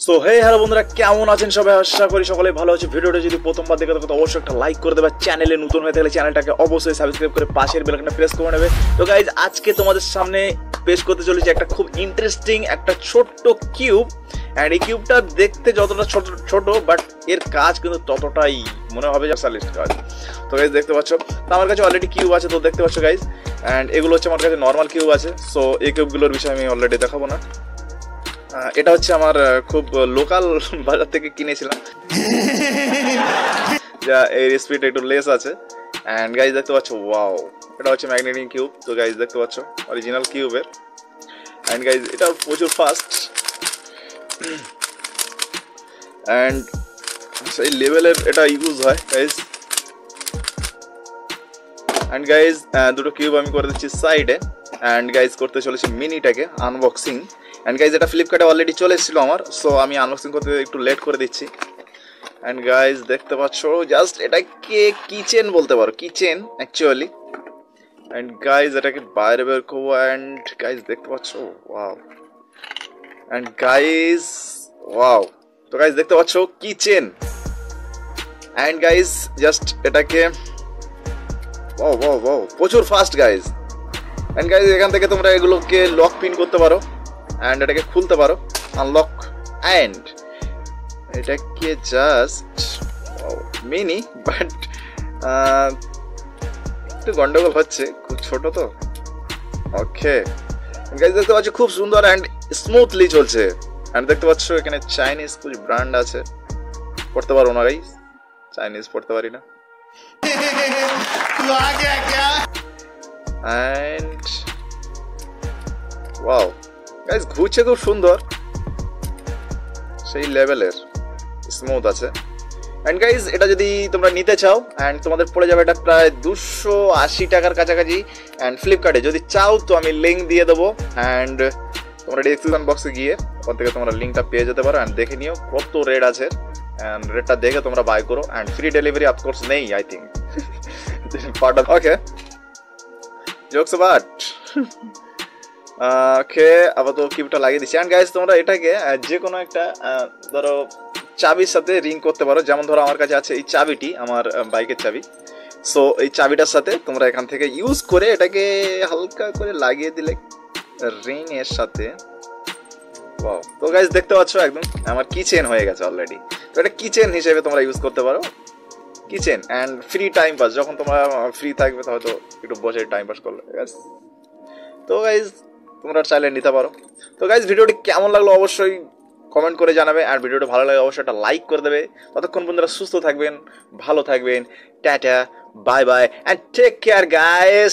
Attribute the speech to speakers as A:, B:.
A: So hey hello বন্ধুরা, কেমন আছেন সবাই? আশা করি সকলে ভালো আছে। ভিডিওটা যদি প্রথমবার দেখে থাকো তো অবশ্যই একটা লাইক করে দেবে। চ্যানেলে নতুন হয়ে থাকলে চ্যানেলটাকে অবশ্যই সাবস্ক্রাইব করে পাশের বেল আইকনটা প্রেস করে নেবে। তো গাইজ, আজকে তোমাদের সামনে পেশ করতে চলেছি একটা খুব ইন্টারেস্টিং একটা ছোট্ট কিউব। অ্যান্ড এই কিউবটা দেখতে যতটা ছোট বাট এর কাজ কিন্তু ততটাই মনে হবে স্পেশালিস্ট কাজ। তো গাইজ দেখতে পাচ্ছ, তো আমার কাছে অলরেডি কিউব আছে, তো দেখতে পাচ্ছ গাইজ। অ্যান্ড এগুলো হচ্ছে আমার কাছে নর্মাল কিউব আছে। সো এই কিউবগুলোর বিষয়ে আমি অলরেডি দেখাবো না। এটা হচ্ছে আমার খুব লোকাল বাজার থেকে কিনেছিলাম, যা এই স্পিড একটু লেস আছে। অ্যান্ড গাইজ দেখতে পাচ্ছ, ওয়াও, এটা হচ্ছে ম্যাগনেটিক কিউব। তো গাইজ দেখতে পাচ্ছ অরিজিনাল কিউবের। অ্যান্ড গাইজ এটা প্রচুর ফাস্ট অ্যান্ড সেই লেভেলের এটা ইউজ হয় গাইজ। অ্যান্ড গাইজ দুটো কিউব আমি করে দিচ্ছি সাইডে। অ্যান্ড গাইজ করতে চলেছি মিনিটাকে আনবক্সিং। অ্যান্ড গাইজ এটা ফ্লিপকার্টে অলরেডি চলে এসেছিল আমার, সো আমি আনবক্সিং করতে একটু লেট করে দিচ্ছি। অ্যান্ড গাইজ দেখতে পাচ্ছ জাস্ট এটাকে কিচেন বলতে পারো, কিচেন অ্যাকচুয়ালি। অ্যান্ড গাইজ এটাকে বাইরে বের করবো। অ্যান্ড গাইজ দেখতে পাচ্ছ, ওয়াও। অ্যান্ড গাইজ ওয়াও, তো গাইজ দেখতে পাচ্ছ কিচেন। অ্যান্ড গাইজ জাস্ট এটাকে ওয়াও ওয়াও ওয়াও প্রচুর ফাস্ট গাইজ। অ্যান্ড গাইজ এখান থেকে তোমরা এগুলোকে লক পিন করতে পারো অ্যান্ড এটাকে খুলতে পারো, আনলক। অ্যান্ড এটাকে জাস্ট মিনি বাট একটু গন্ডগোল হচ্ছে, খুব ছোট তো। ওকে গাইজ দেখতে পাচ্ছ খুব সুন্দর অ্যান্ড স্মুথলি চলছে। অ্যান্ড দেখতে পাচ্ছ এখানে চাইনিজ কিছু ব্র্যান্ড আছে, পড়তে পারো না গাইজ, চাইনিজ পড়তে পারি না। অ্যান্ড ওয়াও গাইজ ঘুরছে খুব সুন্দর, সেই লেভেলের স্মুথ আছে। অ্যান্ড গাইজ এটা যদি তোমরা নিতে চাও অ্যান্ড তোমাদের পড়ে যাবে এটা প্রায় 280 টাকার কাছাকাছি। অ্যান্ড ফ্লিপকার্টে যদি চাও তো আমি লিঙ্ক দিয়ে দেবো। অ্যান্ড তোমরা ডিসক্রিপশন বক্সে গিয়ে ওখান থেকে তোমরা লিঙ্কটা পেয়ে যেতে পারো অ্যান্ড দেখে নিও কত রেট আছে। অ্যান্ড রেটটা দেখে তোমরা বাই করো। অ্যান্ড ফ্রি ডেলিভারি অফকোর্স নেই, I think. Okay jokes but ওকে, আবার তো কিউবটা লাগিয়ে দিচ্ছি। অ্যান্ড গাইজ তোমরা এটাকে যে কোনো একটা ধরো চাবির সাথে রিং করতে পারো। যেমন ধরো আমার কাছে আছে এই চাবিটি, আমার বাইকের চাবি। সো এই চাবিটার সাথে তোমরা এখান থেকে ইউজ করে এটাকে হালকা করে লাগিয়ে দিলে রিং এর সাথে। ওয়াও, তো গাইজ দেখতে পাচ্ছ একদম আমার কিচেন হয়ে গেছে অলরেডি। তো এটা কিচেন হিসেবে তোমরা ইউজ করতে পারো, kitchen. And free time pass, যখন তোমরা ফ্রি থাকবে তো হয়তো একটু বসে টাইম পাস করলে। তো গাইজ তোমরা চাইলে নিতে পারো। তো গাইজ ভিডিওটি কেমন লাগলো অবশ্যই কমেন্ট করে জানাবে। আর ভিডিওটা ভালো লাগে অবশ্যই একটা লাইক করে দেবে। ততক্ষণ বন্ধুরা সুস্থ থাকবেন, ভালো থাকবেন, tata, bye bye and take care guys.